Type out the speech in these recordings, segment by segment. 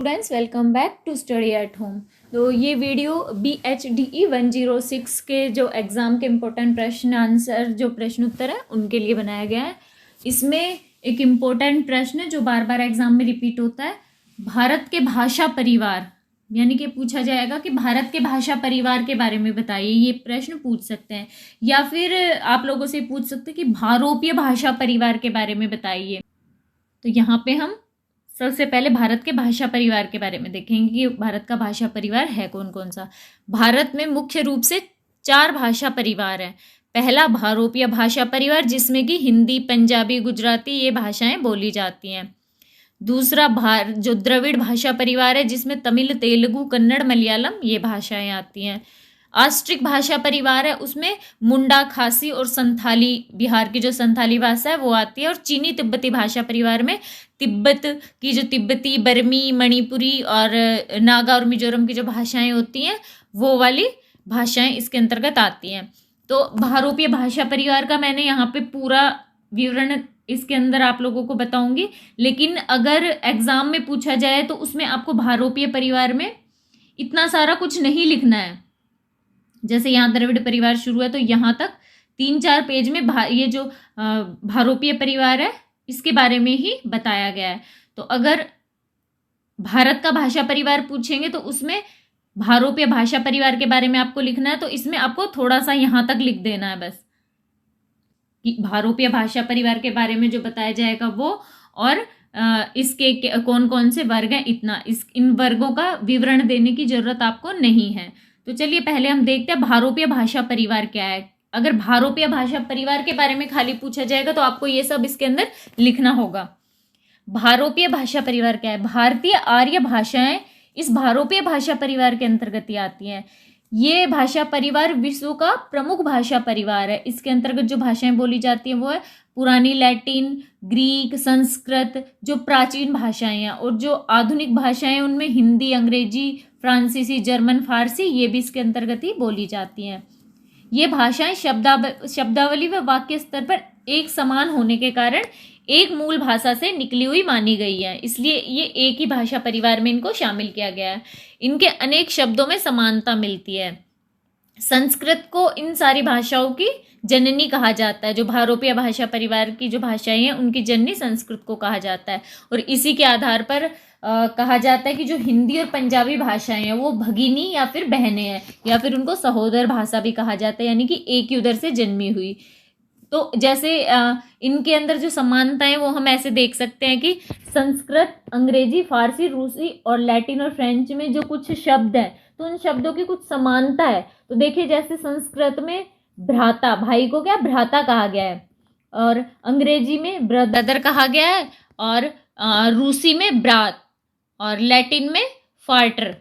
Students welcome back to study at home. तो ये video BHDE 106 के जो एग्ज़ाम के इम्पोर्टेंट प्रश्न आंसर जो प्रश्न उत्तर है उनके लिए बनाया गया है। इसमें एक इम्पोर्टेंट प्रश्न है जो बार बार एग्जाम में रिपीट होता है। भारत के भाषा परिवार, यानी कि पूछा जाएगा कि भारत के भाषा परिवार के बारे में बताइए, ये प्रश्न पूछ सकते हैं। या फिर आप लोगों से पूछ सकते हैं कि भारोपीय भाषा परिवार के बारे में बताइए। तो यहाँ पे हम सबसे पहले भारत के भाषा परिवार के बारे में देखेंगे कि भारत का भाषा परिवार है कौन कौन सा। भारत में मुख्य रूप से 4 भाषा परिवार हैं। पहला भारोपीय भाषा परिवार, जिसमें कि हिंदी, पंजाबी, गुजराती ये भाषाएं बोली जाती हैं। दूसरा जो द्रविड़ भाषा परिवार है, जिसमें तमिल, तेलुगु, कन्नड़, मलयालम ये भाषाएं आती हैं। आस्ट्रिक भाषा परिवार है, उसमें मुंडा, खासी और संथाली, बिहार की जो संथाली भाषा है वो आती है। और चीनी तिब्बती भाषा परिवार में तिब्बत की जो तिब्बती, बर्मी, मणिपुरी और नागा और मिजोरम की जो भाषाएं होती हैं वो वाली भाषाएं इसके अंतर्गत आती हैं। तो भारोपीय भाषा परिवार का मैंने यहाँ पे पूरा विवरण इसके अंदर आप लोगों को बताऊंगी, लेकिन अगर एग्जाम में पूछा जाए तो उसमें आपको भारोपीय परिवार में इतना सारा कुछ नहीं लिखना है। जैसे यहाँ द्रविड़ परिवार शुरू है तो यहाँ तक 3-4 पेज में ये जो भारोपीय परिवार है इसके बारे में ही बताया गया है। तो अगर भारत का भाषा परिवार पूछेंगे तो उसमें भारोपीय भाषा परिवार के बारे में आपको लिखना है, तो इसमें आपको थोड़ा सा यहाँ तक लिख देना है बस कि भारोपीय भाषा परिवार के बारे में जो बताया जाएगा वो, और इसके कौन कौन से वर्ग हैं, इतना इन वर्गों का विवरण देने की जरूरत आपको नहीं है। तो चलिए पहले हम देखते हैं भारोपीय भाषा परिवार क्या है। अगर भारोपीय भाषा परिवार के बारे में खाली पूछा जाएगा तो आपको ये सब इसके अंदर लिखना होगा। भारोपीय भाषा परिवार क्या है? भारतीय आर्य भाषाएं इस भारोपीय भाषा परिवार के अंतर्गत ही आती हैं। ये भाषा परिवार विश्व का प्रमुख भाषा परिवार है। इसके अंतर्गत जो भाषाएं बोली जाती हैं वो है पुरानी लैटिन, ग्रीक, संस्कृत जो प्राचीन भाषाएं हैं, और जो आधुनिक भाषाएं उनमें हिंदी, अंग्रेजी, फ्रांसीसी, जर्मन, फारसी ये भी इसके अंतर्गत ही बोली जाती हैं। ये भाषाएं शब्दावली व वाक्य स्तर पर एक समान होने के कारण एक मूल भाषा से निकली हुई मानी गई है, इसलिए ये एक ही भाषा परिवार में इनको शामिल किया गया है। इनके अनेक शब्दों में समानता मिलती है। संस्कृत को इन सारी भाषाओं की जननी कहा जाता है। जो भारोपीय भाषा परिवार की जो भाषाएं हैं उनकी जननी संस्कृत को कहा जाता है, और इसी के आधार पर कहा जाता है कि जो हिंदी और पंजाबी भाषाएं हैं वो भगिनी या फिर बहनें हैं, या फिर उनको सहोदर भाषा भी कहा जाता है, यानी कि एक ही उदर से जन्मी हुई। तो जैसे इनके अंदर जो समानता है वो हम ऐसे देख सकते हैं कि संस्कृत, अंग्रेजी, फारसी, रूसी और लैटिन और फ्रेंच में जो कुछ शब्द हैं तो उन शब्दों की कुछ समानता है। तो देखिए जैसे संस्कृत में भ्राता, भाई को क्या भ्राता कहा गया है, और अंग्रेजी में ब्रदर कहा गया है, और रूसी में ब्रात, और लैटिन में फार्टर।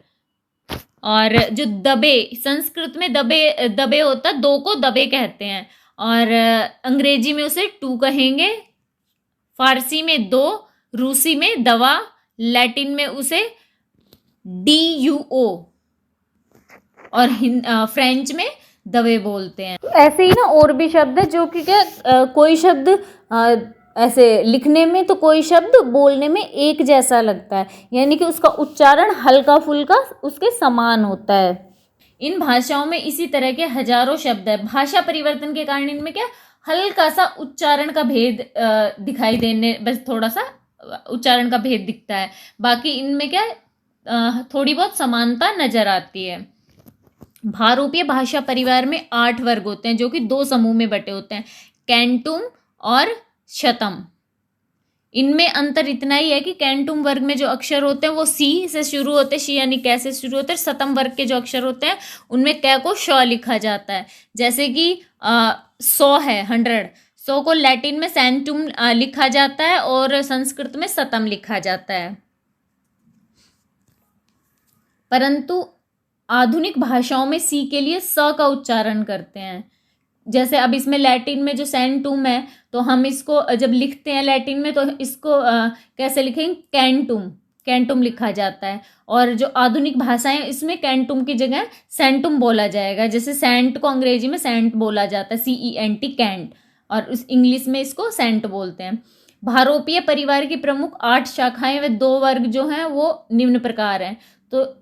और जो दबे, संस्कृत में दबे होता है, 2 को दबे कहते हैं, और अंग्रेजी में उसे 2 कहेंगे, फारसी में 2, रूसी में दवा, लैटिन में उसे DUO, और फ्रेंच में दवे बोलते हैं। तो ऐसे ही ना और भी शब्द है जो कि क्या कोई शब्द ऐसे लिखने में तो कोई शब्द बोलने में एक जैसा लगता है, यानी कि उसका उच्चारण हल्का फुल्का उसके समान होता है। इन भाषाओं में इसी तरह के हजारों शब्द है। भाषा परिवर्तन के कारण इनमें क्या हल्का सा उच्चारण का भेद दिखाई देने, बस थोड़ा सा उच्चारण का भेद दिखता है, बाकी इनमें क्या थोड़ी बहुत समानता नजर आती है। भारोपीय भाषा परिवार में 8 वर्ग होते हैं जो कि 2 समूह में बटे होते हैं, कैंटुम और शतम। इनमें अंतर इतना ही है कि कैंटुम वर्ग में जो अक्षर होते हैं वो सी से शुरू होते हैं, शी यानी कै से शुरू होते हैं। शतम वर्ग के जो अक्षर होते हैं उनमें कै को श लिखा जाता है। जैसे कि 100 है, 100 को लैटिन में सेंटुम लिखा जाता है, और संस्कृत में शतम लिखा जाता है। परंतु आधुनिक भाषाओं में सी के लिए स का उच्चारण करते हैं। जैसे अब इसमें लैटिन में जो सेंटुम है तो हम इसको जब लिखते हैं लैटिन में तो इसको कैसे लिखेंगे, कैंटुम लिखा जाता है। और जो आधुनिक भाषाएं इसमें कैंटुम की जगह सेंटुम बोला जाएगा। जैसे सेंट को अंग्रेजी में सेंट बोला जाता है, CENT, कैंट, और उस इंग्लिश में इसको सेंट बोलते हैं। भारोपीय परिवार की प्रमुख 8 शाखाएं व 2 वर्ग जो हैं वो निम्न प्रकार हैं। तो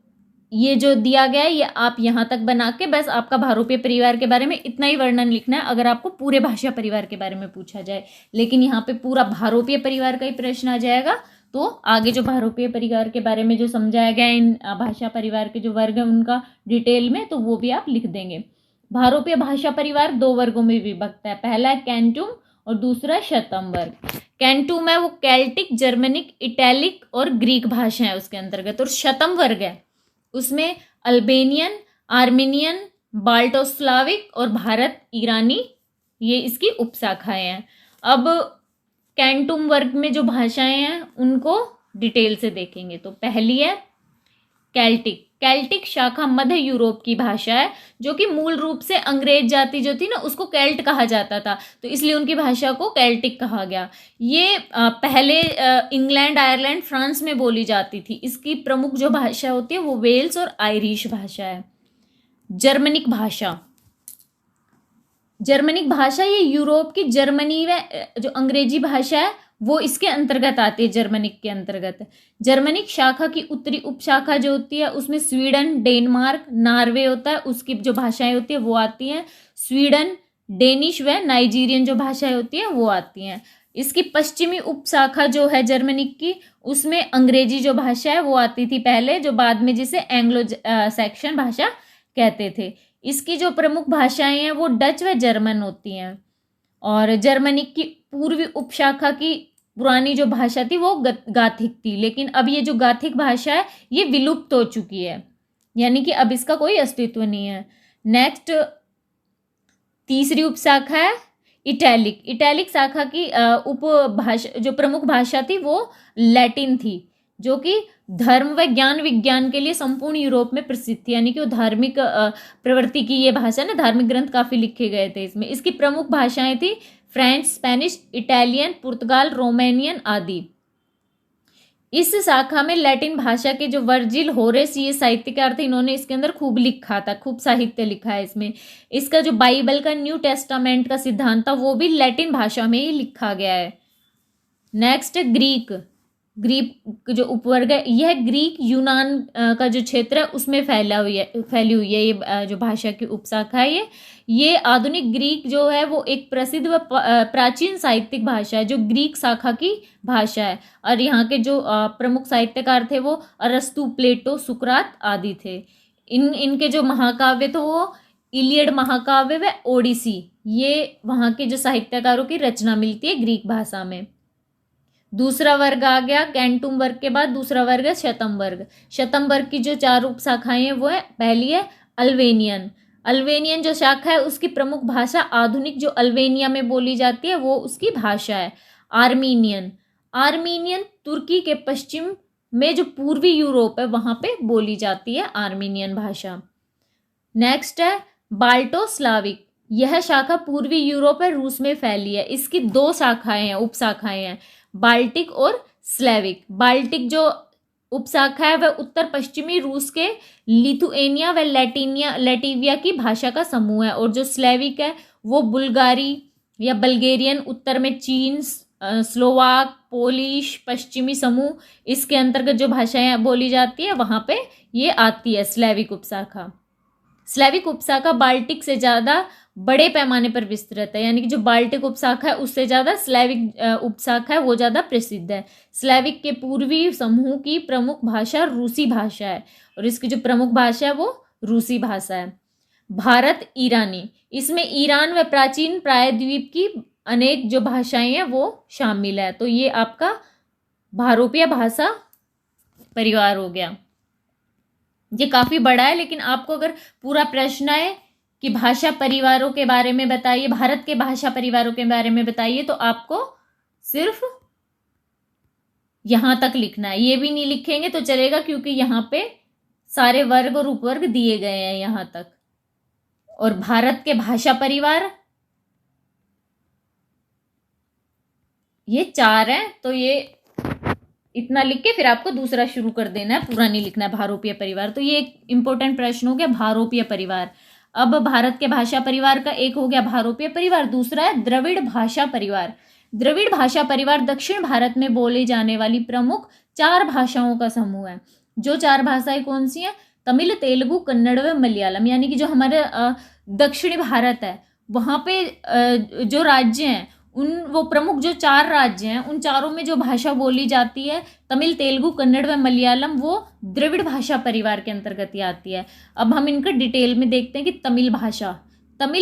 ये जो दिया गया है ये आप यहाँ तक बना के बस आपका भारोपीय परिवार के बारे में इतना ही वर्णन लिखना है अगर आपको पूरे भाषा परिवार के बारे में पूछा जाए। लेकिन यहाँ पे पूरा भारोपीय परिवार का ही प्रश्न आ जाएगा, तो आगे जो भारोपीय परिवार के बारे में जो समझाया गया इन भाषा परिवार के जो वर्ग हैं उनका डिटेल में, तो वो भी आप लिख देंगे। भारोपीय भाषा परिवार 2 वर्गों में विभक्त है। पहला है कैंटुम और दूसरा शतम वर्ग। कैंटुम है वो केल्टिक, जर्मनिक, इटैलिक और ग्रीक भाषा है उसके अंतर्गत। और शतम वर्ग है उसमें अल्बेनियन, आर्मेनियन, बाल्टोस्लाविक और भारत ईरानी ये इसकी उपशाखाएं हैं। अब कैंटुम वर्ग में जो भाषाएं हैं उनको डिटेल से देखेंगे। तो पहली है केल्टिक। केल्टिक शाखा मध्य यूरोप की भाषा है, जो कि मूल रूप से अंग्रेज जाति जो थी ना उसको केल्ट कहा जाता था, तो इसलिए उनकी भाषा को केल्टिक कहा गया। ये पहले इंग्लैंड, आयरलैंड, फ्रांस में बोली जाती थी। इसकी प्रमुख जो भाषा होती है वो वेल्स और आयरिश भाषा है। जर्मनिक भाषा। जर्मनिक भाषा ये यूरोप की जर्मनी व जो अंग्रेजी भाषा है वो इसके अंतर्गत आती है, जर्मनिक के अंतर्गत। जर्मनिक शाखा की उत्तरी उपशाखा जो होती है उसमें स्वीडन, डेनमार्क, नॉर्वे होता है, उसकी जो भाषाएं होती है वो आती हैं। स्वीडन, डेनिश व नाइजीरियन जो भाषाएं होती हैं वो आती हैं। इसकी पश्चिमी उपशाखा जो है जर्मनिक की उसमें अंग्रेजी जो भाषा है वो आती थी पहले, जो बाद में जिसे एंग्लो सैक्सन भाषा कहते थे। इसकी जो प्रमुख भाषाएं हैं वो डच व जर्मन होती हैं। और जर्मनिक की पूर्वी उपशाखा की पुरानी जो भाषा थी वो गाथिक थी, लेकिन अब ये जो गाथिक भाषा है ये विलुप्त हो चुकी है, यानी कि अब इसका कोई अस्तित्व नहीं है। नेक्स्ट तीसरी उपशाखा है इटैलिक। इटैलिक शाखा की उपभाषा जो प्रमुख भाषा थी वो लैटिन थी, जो कि धर्म व ज्ञान विज्ञान के लिए संपूर्ण यूरोप में प्रसिद्ध थी, यानी कि वो धार्मिक प्रवृत्ति की ये भाषा ना, धार्मिक ग्रंथ काफी लिखे गए थे इसमें। इसकी प्रमुख भाषाएं थी फ्रेंच, स्पेनिश, इटालियन, पुर्तगाल, रोमानियन आदि। इस शाखा में लैटिन भाषा के जो वर्जिल, होरेस ये साहित्यकार थे, इन्होंने इसके अंदर खूब लिखा था, खूब साहित्य लिखा है इसमें। इसका जो बाइबल का न्यू टेस्टामेंट का सिद्धांत था वो भी लैटिन भाषा में ही लिखा गया है। Next Greek. ग्रीक जो उपवर्ग है यह ग्रीक यूनान का जो क्षेत्र है उसमें फैली हुई है ये जो भाषा की उपशाखा है। ये आधुनिक ग्रीक जो है वो एक प्रसिद्ध व प्राचीन साहित्यिक भाषा है जो ग्रीक शाखा की भाषा है। और यहाँ के जो प्रमुख साहित्यकार थे वो अरस्तु, प्लेटो, सुकरात आदि थे। इनके जो महाकाव्य थे वो इलियड महाकाव्य व ओडिसी, ये वहाँ के जो साहित्यकारों की रचना मिलती है ग्रीक भाषा में। दूसरा वर्ग आ गया कैंटुम वर्ग के बाद, दूसरा वर्ग है शतम वर्ग। शतम वर्ग की जो 4 उपशाखाएं हैं वो है, पहली है अल्वेनियन। अल्वेनियन जो शाखा है उसकी प्रमुख भाषा आधुनिक जो अल्वेनिया में बोली जाती है वो उसकी भाषा है। आर्मीनियन। आर्मीनियन तुर्की के पश्चिम में जो पूर्वी यूरोप है वहां पे बोली जाती है आर्मीनियन भाषा। नेक्स्ट है बाल्टोस्लाविक। यह शाखा पूर्वी यूरोप और रूस में फैली है। इसकी 2 शाखाएं हैं, उपशाखाएं हैं, बाल्टिक और स्लेविक। बाल्टिक जो उपशाखा है वह उत्तर पश्चिमी रूस के लिथुएनिया व लैटिविया की भाषा का समूह है। और जो स्लेविक है वो बुल्गारी या बल्गेरियन, उत्तर में चीन, स्लोवाक, पोलिश, पश्चिमी समूह, इसके अंतर्गत जो भाषाएं बोली जाती है वहां पे ये आती है स्लेविक उपशाखा। स्लेविक उपशाखा बाल्टिक से ज़्यादा बड़े पैमाने पर विस्तृत है, यानी कि जो बाल्टिक उपशाखा है उससे ज़्यादा स्लेविक उपशाखा है वो ज़्यादा प्रसिद्ध है। स्लेविक के पूर्वी समूह की प्रमुख भाषा रूसी भाषा है और इसकी जो प्रमुख भाषा है वो रूसी भाषा है। भारत ईरानी। इसमें ईरान व प्राचीन प्रायद्वीप की अनेक जो भाषाएं हैं वो शामिल है। तो ये आपका भारोपीय भाषा परिवार हो गया। ये काफ़ी बड़ा है, लेकिन आपको अगर पूरा प्रश्न है कि भाषा परिवारों के बारे में बताइए, भारत के भाषा परिवारों के बारे में बताइए, तो आपको सिर्फ यहां तक लिखना है। ये भी नहीं लिखेंगे तो चलेगा, क्योंकि यहां पे सारे वर्ग और उपवर्ग दिए गए हैं यहां तक। और भारत के भाषा परिवार ये 4 हैं, तो ये इतना लिख के फिर आपको दूसरा शुरू कर देना है, पूरा नहीं लिखना है भारोपीय परिवार। तो ये एक इंपॉर्टेंट प्रश्न हो गया भारोपीय परिवार। अब भारत के भाषा परिवार का एक हो गया भारोपीय परिवार, दूसरा है द्रविड़ भाषा परिवार। द्रविड़ भाषा परिवार दक्षिण भारत में बोली जाने वाली प्रमुख 4 भाषाओं का समूह है। जो 4 भाषाएं कौन सी हैं? तमिल, तेलुगु, कन्नड़ व मलयालम। यानी कि जो हमारे दक्षिणी भारत है वहाँ पे जो राज्य हैं वो प्रमुख जो 4 राज्य हैं उन चारों में जो भाषा बोली जाती है तमिल, तेलुगु, कन्नड़ व मलयालम, वो द्रविड़ भाषा परिवार के अंतर्गत ही आती है। अब हम इनका डिटेल में देखते हैं कि तमिल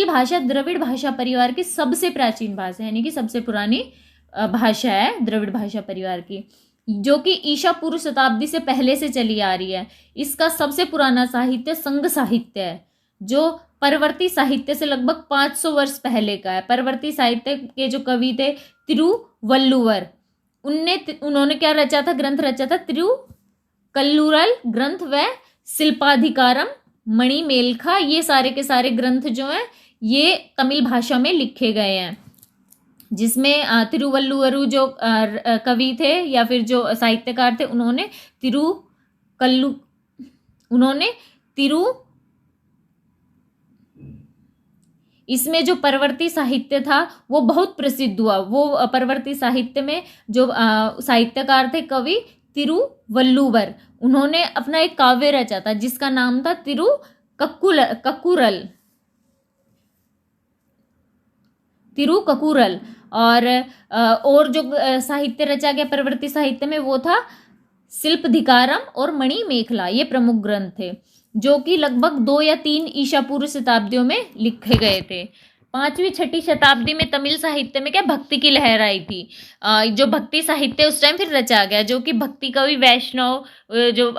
भाषा द्रविड़ भाषा परिवार की सबसे प्राचीन भाषा है, यानी कि सबसे पुरानी भाषा है द्रविड़ भाषा परिवार की, जो कि ईसा पूर्व शताब्दी से पहले से चली आ रही है। इसका सबसे पुराना साहित्य संघ साहित्य है, जो परवर्ती साहित्य से लगभग 500 वर्ष पहले का है। परवर्ती साहित्य के जो कवि थे तिरुवल्लुवर, उन्होंने क्या रचा था? ग्रंथ रचा था तिरुकल्लुरल ग्रंथ व शिल्पाधिकारम, मणिमेलखा। ये सारे के सारे ग्रंथ जो हैं ये तमिल भाषा में लिखे गए हैं, जिसमें तिरुवल्लुवर जो कवि थे या फिर जो साहित्यकार थे उन्होंने इसमें जो परवर्ती साहित्य था वो बहुत प्रसिद्ध हुआ। वो परवर्ती साहित्य में जो साहित्यकार थे कवि तिरुवल्लुवर, उन्होंने अपना एक काव्य रचा था जिसका नाम था तिरुककुरल। और जो साहित्य रचा गया परवर्ती साहित्य में वो था शिल्पाधिकारम और मणिमेखला। ये प्रमुख ग्रंथ थे जो कि लगभग 2 या 3 ईसा पूर्व शताब्दियों में लिखे गए थे। 5वीं 6वीं शताब्दी में तमिल साहित्य में क्या भक्ति की लहर आई थी। जो भक्ति साहित्य उस टाइम फिर रचा गया, जो कि भक्ति कवि वैष्णव, जो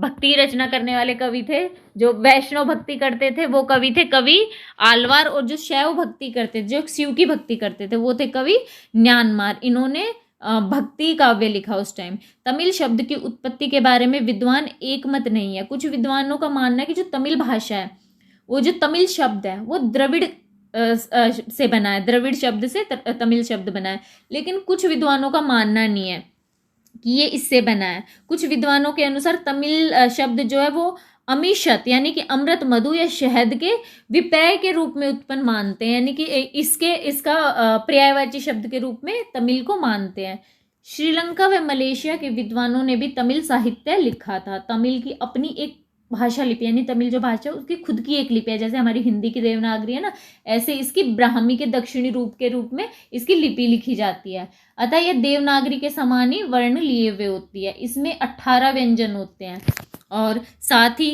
भक्ति रचना करने वाले कवि थे, जो वैष्णव भक्ति करते थे वो कवि थे कवि आलवार, और जो शैव भक्ति करते थे, जो शिव की भक्ति करते थे वो थे कवि न्यानमार। इन्होंने भक्ति काव्य लिखा उस टाइम। तमिल शब्द की उत्पत्ति के बारे में विद्वान एक मत नहीं है। कुछ विद्वानों का मानना है कि जो तमिल भाषा है, वो जो तमिल शब्द है वो द्रविड़ से बना है, द्रविड़ शब्द से तमिल शब्द बना है। लेकिन कुछ विद्वानों का मानना नहीं है कि ये इससे बना है। कुछ विद्वानों के अनुसार तमिल शब्द जो है वो अमीशत यानी कि अमृत, मधु या शहद के विपर्य के रूप में उत्पन्न मानते हैं, यानी कि इसका पर्यायवाची शब्द के रूप में तमिल को मानते हैं। श्रीलंका व मलेशिया के विद्वानों ने भी तमिल साहित्य लिखा था। तमिल की अपनी एक भाषा लिपि, यानी तमिल जो भाषा है उसकी खुद की एक लिपि है। जैसे हमारी हिंदी की देवनागरी है ना, ऐसे इसकी ब्राह्मी के दक्षिणी रूप के रूप में इसकी लिपि लिखी जाती है। अतः यह देवनागरी के समान ही वर्ण लिए हुए होती है। इसमें 18 व्यंजन होते हैं, और साथ ही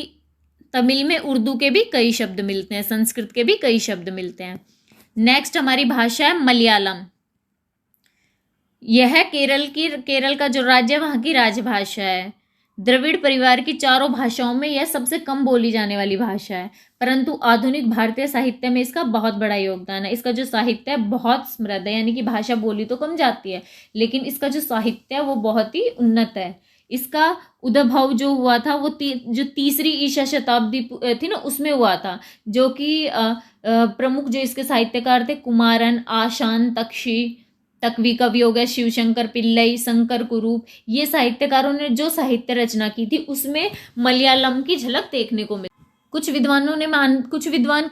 तमिल में उर्दू के भी कई शब्द मिलते हैं, संस्कृत के भी कई शब्द मिलते हैं। नेक्स्ट हमारी भाषा है मलयालम। यह केरल का जो राज्य है वहाँ की राजभाषा है। द्रविड़ परिवार की चारों भाषाओं में यह सबसे कम बोली जाने वाली भाषा है, परंतु आधुनिक भारतीय साहित्य में इसका बहुत बड़ा योगदान है। इसका जो साहित्य है बहुत समृद्ध है, यानी कि भाषा बोली तो कम जाती है लेकिन इसका जो साहित्य है वो बहुत ही उन्नत है। इसका उद्भव जो हुआ था वो जो 3री ईसा शताब्दी थी ना उसमें हुआ था, जो कि प्रमुख जो इसके साहित्यकार थे कुमारन, आशान, तकवी कवि हो गया, शिवशंकर पिल्लई, शंकर कुरूप, ये साहित्यकारों ने जो साहित्य रचना की थी उसमें मलयालम की झलक देखने को मिली। कुछ विद्वान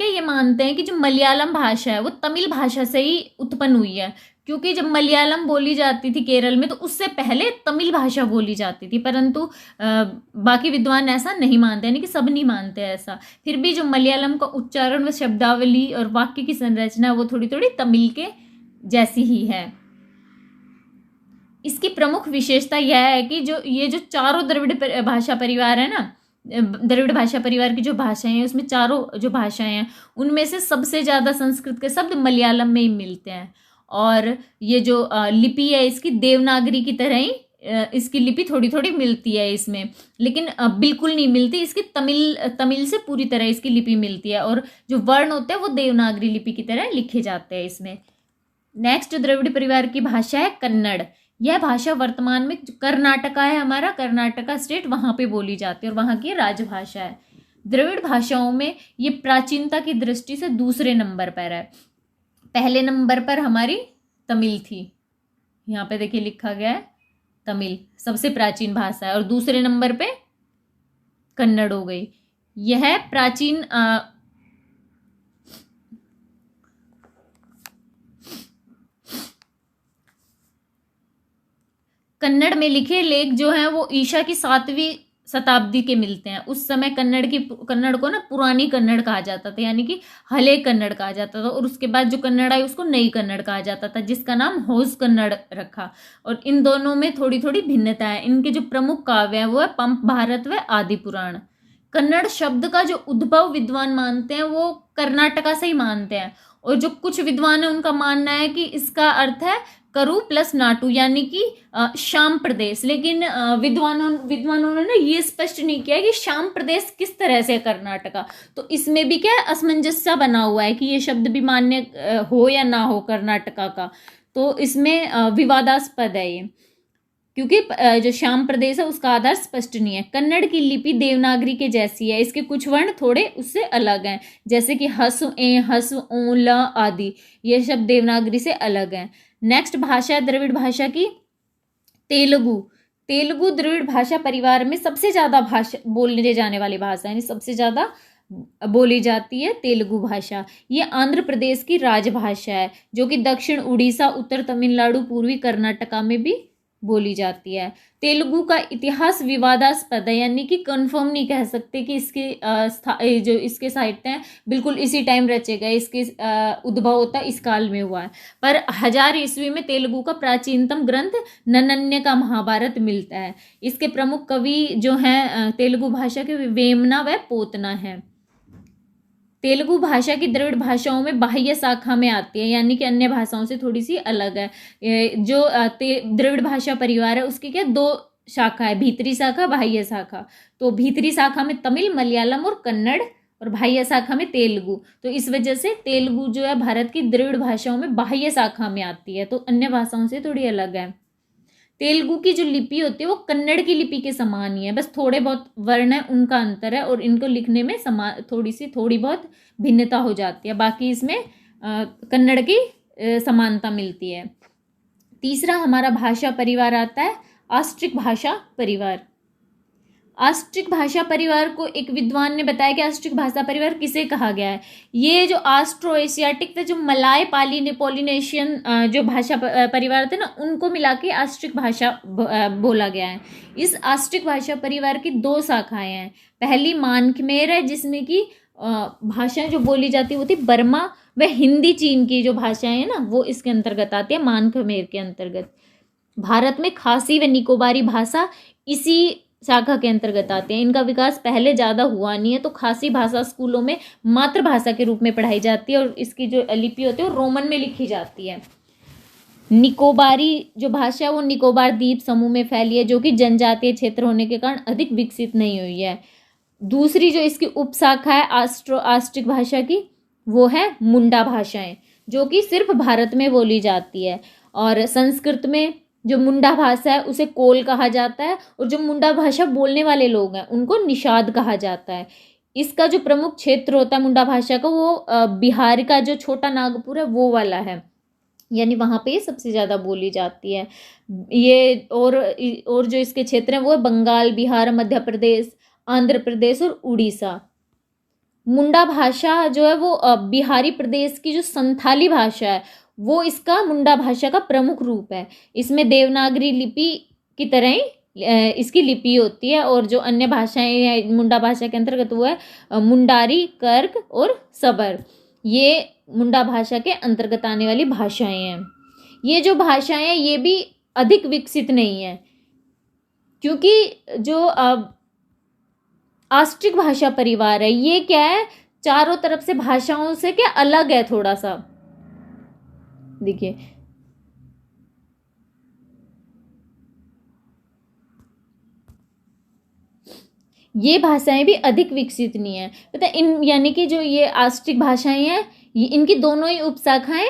ये मानते हैं कि जो मलयालम भाषा है वो तमिल भाषा से ही उत्पन्न हुई है, क्योंकि जब मलयालम बोली जाती थी केरल में तो उससे पहले तमिल भाषा बोली जाती थी। परंतु बाकी विद्वान ऐसा नहीं मानते, यानी कि सब नहीं मानते ऐसा। फिर भी जो मलयालम का उच्चारण व शब्दावली और वाक्य की संरचना वो थोड़ी थोड़ी तमिल के जैसी ही है। इसकी प्रमुख विशेषता यह है कि ये जो चारों द्रविड़ भाषा परिवार है ना, द्रविड़ भाषा परिवार की जो भाषाएं हैं उसमें चारों जो भाषाएं हैं उनमें से सबसे ज़्यादा संस्कृत के शब्द मलयालम में ही मिलते हैं। और ये जो लिपि है इसकी देवनागरी की तरह ही इसकी लिपि थोड़ी थोड़ी मिलती है इसमें, लेकिन बिल्कुल नहीं मिलती। इसकी तमिल से पूरी तरह इसकी लिपि मिलती है, और जो वर्ण होते हैं वो देवनागरी लिपि की तरह लिखे जाते हैं इसमें। नेक्स्ट द्रविड़ परिवार की भाषा है कन्नड़। यह भाषा वर्तमान में कर्नाटका है, हमारा कर्नाटका स्टेट, वहाँ पे बोली जाती है और वहाँ की राजभाषा है। द्रविड़ भाषाओं में ये प्राचीनता की दृष्टि से दूसरे नंबर पर है। पहले नंबर पर हमारी तमिल थी, यहाँ पे देखिए लिखा गया है तमिल सबसे प्राचीन भाषा है, और दूसरे नंबर पे कन्नड़ हो गई। यह प्राचीन कन्नड़ में लिखे लेख जो हैं वो ईशा की 7वीं शताब्दी के मिलते हैं। उस समय कन्नड़ को ना पुरानी कन्नड़ कहा जाता था, यानी कि हले कन्नड़ कहा जाता था। और उसके बाद जो कन्नड़ आई उसको नई कन्नड़ कहा जाता था, जिसका नाम होस कन्नड़ रखा। और इन दोनों में थोड़ी थोड़ी भिन्नता है। इनके जो प्रमुख काव्य हैं वो है पंप भारत व आदि पुराण। कन्नड़ शब्द का जो उद्भव विद्वान मानते हैं वो कर्नाटका से ही मानते हैं, और जो कुछ विद्वान है उनका मानना है कि इसका अर्थ है करु प्लस नाटु, यानी कि शाम प्रदेश। लेकिन विद्वानों ने ये स्पष्ट नहीं किया कि शाम प्रदेश किस तरह से कर्नाटका। तो इसमें भी क्या है, असमंजस बना हुआ है कि ये शब्द भी मान्य हो या ना हो कर्नाटका का। तो इसमें विवादास्पद है ये, क्योंकि जो श्याम प्रदेश है उसका आधार स्पष्ट नहीं है। कन्नड़ की लिपि देवनागरी के जैसी है, इसके कुछ वर्ण थोड़े उससे अलग हैं, जैसे कि हसु ए हसु ओ ल आदि, ये शब्द देवनागरी से अलग हैं। नेक्स्ट भाषा है द्रविड़ भाषा की तेलुगु। तेलुगु द्रविड़ भाषा परिवार में सबसे ज़्यादा भाषा बोलने जाने वाली भाषा, यानी सबसे ज़्यादा बोली जाती है तेलुगु भाषा। ये आंध्र प्रदेश की राजभाषा है, जो कि दक्षिण उड़ीसा, उत्तर तमिलनाडु, पूर्वी कर्नाटका में भी बोली जाती है। तेलुगु का इतिहास विवादास्पद है, यानी कि कंफर्म नहीं कह सकते कि इसके जो इसके साहित्य हैं बिल्कुल इसी टाइम रचे गए, इसके उद्भव होता इस काल में हुआ है। पर 1000 ईस्वी में तेलुगु का प्राचीनतम ग्रंथ नन्नन्य का महाभारत मिलता है। इसके प्रमुख कवि जो हैं तेलुगु भाषा के वेमना व पोतना है। तेलुगु भाषा की द्रविड़ भाषाओं में बाह्य शाखा में आती है, यानी कि अन्य भाषाओं से थोड़ी सी अलग है। जो द्रविड़ भाषा परिवार है उसकी क्या 2 शाखा है, भीतरी शाखा, बाह्य शाखा। तो भीतरी शाखा में तमिल, मलयालम और कन्नड़, और बाह्य शाखा में तेलुगु। तो इस वजह से तेलुगु जो है भारत की द्रविड़ भाषाओं में बाह्य शाखा में आती है, तो अन्य भाषाओं से थोड़ी अलग है। तेलुगु की जो लिपि होती है वो कन्नड़ की लिपि के समान ही है, बस थोड़े बहुत वर्ण है उनका अंतर है, और इनको लिखने में थोड़ी बहुत भिन्नता हो जाती है। बाकी इसमें कन्नड़ की समानता मिलती है। तीसरा हमारा भाषा परिवार आता है ऑस्ट्रिक भाषा परिवार। ऑस्ट्रिक भाषा परिवार को एक विद्वान ने बताया कि ऑस्ट्रिक भाषा परिवार किसे कहा गया है। ये जो ऑस्ट्रो एशियाटिक थे, जो मलाय पॉलिनेशियन जो भाषा परिवार थे ना, उनको मिला के ऑस्ट्रिक भाषा बोला गया है। इस ऑस्ट्रिक भाषा परिवार की 2 शाखाएं हैं। पहली मानखमेर है, जिसमें की भाषाएं जो बोली जाती होती बर्मा व हिंदी चीन की जो भाषाएं हैं ना वो इसके अंतर्गत आती है, मानखमेर के अंतर्गत। भारत में खासी व निकोबारी भाषा इसी शाखा के अंतर्गत आते हैं। इनका विकास पहले ज़्यादा हुआ नहीं है, तो खासी भाषा स्कूलों में मातृभाषा के रूप में पढ़ाई जाती है, और इसकी जो लिपि होती है वो रोमन में लिखी जाती है। निकोबारी जो भाषा है वो निकोबार द्वीप समूह में फैली है, जो कि जनजातीय क्षेत्र होने के कारण अधिक विकसित नहीं हुई है। दूसरी जो इसकी उपशाखा है ऑस्ट्रिक भाषा की, वो है मुंडा भाषाएं, जो कि सिर्फ भारत में बोली जाती है। और संस्कृत में जो मुंडा भाषा है उसे कोल कहा जाता है, और जो मुंडा भाषा बोलने वाले लोग हैं उनको निषाद कहा जाता है। इसका जो प्रमुख क्षेत्र होता है मुंडा भाषा का, वो बिहार का जो छोटा नागपुर है वो वाला है, यानी वहाँ पे सबसे ज़्यादा बोली जाती है ये। और जो इसके क्षेत्र हैं वो है बंगाल, बिहार, मध्य प्रदेश, आंध्र प्रदेश और उड़ीसा। मुंडा भाषा जो है वो बिहारी प्रदेश की जो संथाली भाषा है वो इसका मुंडा भाषा का प्रमुख रूप है। इसमें देवनागरी लिपि की तरह ही इसकी लिपि होती है, और जो अन्य भाषाएं हैं मुंडा भाषा के अंतर्गत वो है मुंडारी, कर्क और सबर। ये मुंडा भाषा के अंतर्गत आने वाली भाषाएं हैं। ये जो भाषाएं हैं ये भी अधिक विकसित नहीं है, क्योंकि जो ऑस्ट्रिक भाषा परिवार है ये क्या है, चारों तरफ से भाषाओं से क्या अलग है थोड़ा सा। देखिए ये भाषाएं भी अधिक विकसित नहीं है, पता इन यानी कि जो ये ऑस्ट्रिक भाषाएं हैं ये इनकी दोनों ही उपशाखाएं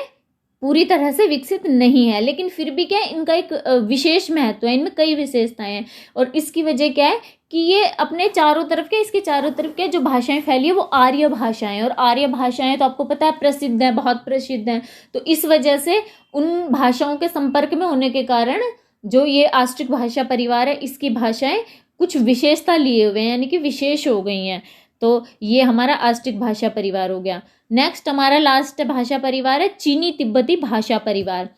पूरी तरह से विकसित नहीं है, लेकिन फिर भी क्या है इनका एक विशेष महत्व है, इनमें कई विशेषताएं हैं। और इसकी वजह क्या है कि ये अपने चारों तरफ के इसके चारों तरफ क्या जो भाषाएं फैली है वो आर्य भाषाएं, और आर्य भाषाएं तो आपको पता है प्रसिद्ध हैं, बहुत प्रसिद्ध हैं। तो इस वजह से उन भाषाओं के संपर्क में होने के कारण जो ये ऑस्ट्रिक भाषा परिवार है इसकी भाषाएं कुछ विशेषता लिए हुए हैं, यानी कि विशेष हो गई हैं। तो ये हमारा ऑस्ट्रिक भाषा परिवार हो गया। नेक्स्ट हमारा लास्ट भाषा परिवार है चीनी तिब्बती भाषा परिवार।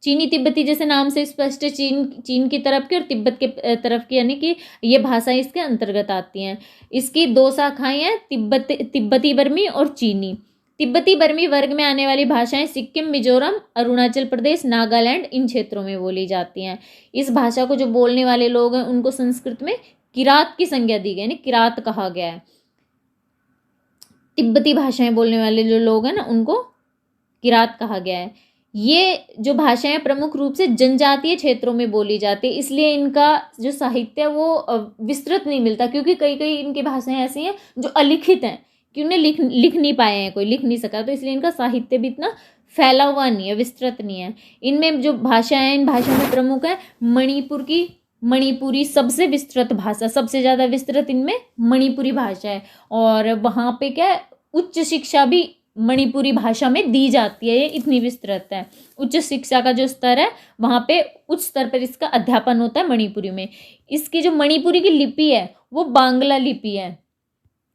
चीनी तिब्बती जैसे नाम से स्पष्ट है, चीन की तरफ की और तिब्बत के तरफ की, यानी कि ये भाषाएं इसके अंतर्गत आती हैं। इसकी 2 शाखाएं हैं, तिब्बती बर्मी और चीनी। तिब्बती बर्मी वर्ग में आने वाली भाषाएं सिक्किम, मिजोरम, अरुणाचल प्रदेश, नागालैंड इन क्षेत्रों में बोली जाती हैं। इस भाषा को जो बोलने वाले लोग हैं उनको संस्कृत में किरात की संज्ञा दी गई, यानी किरात कहा गया है। तिब्बती भाषाएं बोलने वाले जो लोग हैं ना उनको किरात कहा गया है। ये जो भाषाएं प्रमुख रूप से जनजातीय क्षेत्रों में बोली जाती है, इसलिए इनका जो साहित्य है वो विस्तृत नहीं मिलता, क्योंकि कई कई इनकी भाषाएं ऐसी हैं जो अलिखित हैं कि उन्हें लिख नहीं पाए हैं, कोई लिख नहीं सका, तो इसलिए इनका साहित्य भी इतना फैला हुआ नहीं है, विस्तृत नहीं है। इनमें जो भाषाएं हैं, इन भाषाओं में प्रमुख है मणिपुरी सबसे विस्तृत भाषा, सबसे ज़्यादा विस्तृत इनमें मणिपुरी भाषा है। और वहाँ पे क्या है, उच्च शिक्षा भी मणिपुरी भाषा में दी जाती है, ये इतनी विस्तृत है। उच्च शिक्षा का जो स्तर है वहाँ पे उच्च स्तर पर इसका अध्यापन होता है मणिपुरी में। इसकी जो मणिपुरी की लिपि है वो बांग्ला लिपि है।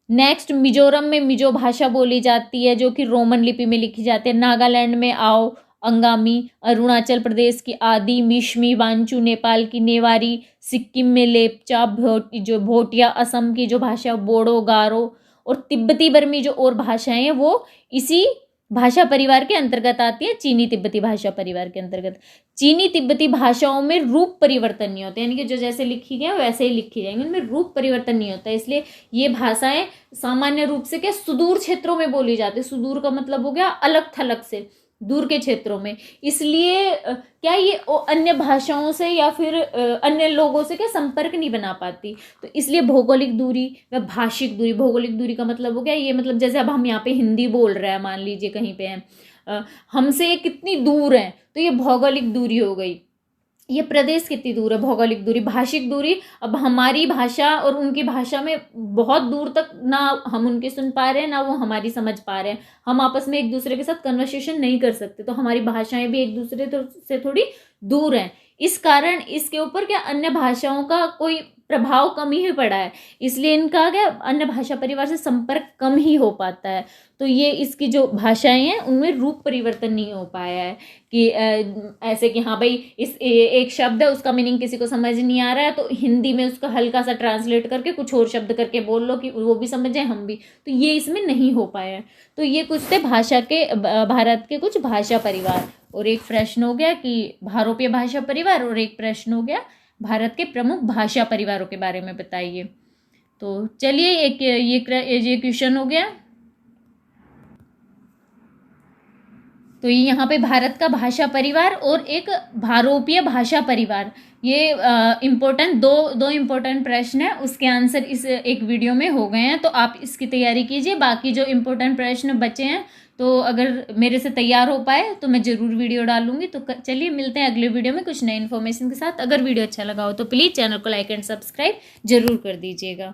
नेक्स्ट, मिजोरम में मिजो भाषा बोली जाती है जो कि रोमन लिपि में लिखी जाती है। नागालैंड में आओ अंगामी, अरुणाचल प्रदेश की आदि, मिशमी, वांचू, नेपाल की नेवारी, सिक्किम में लेपचा, भोटिया, असम की जो भाषा बोडो, गारो और तिब्बती बर्मी जो और भाषाएं हैं वो इसी भाषा परिवार के अंतर्गत आती है, चीनी तिब्बती भाषा परिवार के अंतर्गत। चीनी तिब्बती भाषाओं में रूप परिवर्तन नहीं होते, यानी कि जो जैसे लिखी गई वैसे ही लिखी जाएंगी, उनमें रूप परिवर्तन नहीं होता है। इसलिए ये भाषाएं सामान्य रूप से क्या सुदूर क्षेत्रों में बोली जाती है। सुदूर का मतलब हो गया अलग थलग से, दूर के क्षेत्रों में। इसलिए क्या ये अन्य भाषाओं से या फिर अन्य लोगों से क्या संपर्क नहीं बना पाती, तो इसलिए भौगोलिक दूरी व भाषिक दूरी। भौगोलिक दूरी का मतलब हो गया ये, मतलब जैसे अब हम यहाँ पे हिंदी बोल रहे हैं, मान लीजिए कहीं पे हैं, हमसे ये कितनी दूर है, तो ये भौगोलिक दूरी हो गई। ये प्रदेश कितनी दूर है, भौगोलिक दूरी। भाषिक दूरी, अब हमारी भाषा और उनकी भाषा में बहुत दूर तक ना हम उनकी सुन पा रहे हैं ना वो हमारी समझ पा रहे हैं, हम आपस में एक दूसरे के साथ कन्वर्सेशन नहीं कर सकते, तो हमारी भाषाएं भी एक दूसरे से थोड़ी दूर हैं। इस कारण इसके ऊपर क्या अन्य भाषाओं का कोई प्रभाव कम ही पड़ा है, इसलिए इनका क्या अन्य भाषा परिवार से संपर्क कम ही हो पाता है। तो ये इसकी जो भाषाएं हैं उनमें रूप परिवर्तन नहीं हो पाया है कि ऐसे कि हाँ भाई इस एक शब्द है उसका मीनिंग किसी को समझ नहीं आ रहा है तो हिंदी में उसका हल्का सा ट्रांसलेट करके कुछ और शब्द करके बोल लो कि वो भी समझ जाए हम भी, तो ये इसमें नहीं हो पाया है। तो ये कुछ थे भारत के कुछ भाषा परिवार। और एक प्रश्न हो गया कि भारोपीय भाषा परिवार, और एक प्रश्न हो गया भारत के प्रमुख भाषा परिवारों के बारे में बताइए। तो चलिए एक ये क्वेश्चन हो गया। तो ये यहाँ पे भारत का भाषा परिवार और एक भारोपीय भाषा परिवार, ये दो इम्पोर्टेंट प्रश्न है, उसके आंसर इस एक वीडियो में हो गए हैं। तो आप इसकी तैयारी कीजिए। बाकी जो इम्पोर्टेंट प्रश्न बचे हैं तो अगर मेरे से तैयार हो पाए तो मैं ज़रूर वीडियो डालूंगी। तो चलिए मिलते हैं अगले वीडियो में कुछ नई इन्फॉर्मेशन के साथ। अगर वीडियो अच्छा लगा हो तो प्लीज़ चैनल को लाइक एंड सब्सक्राइब जरूर कर दीजिएगा।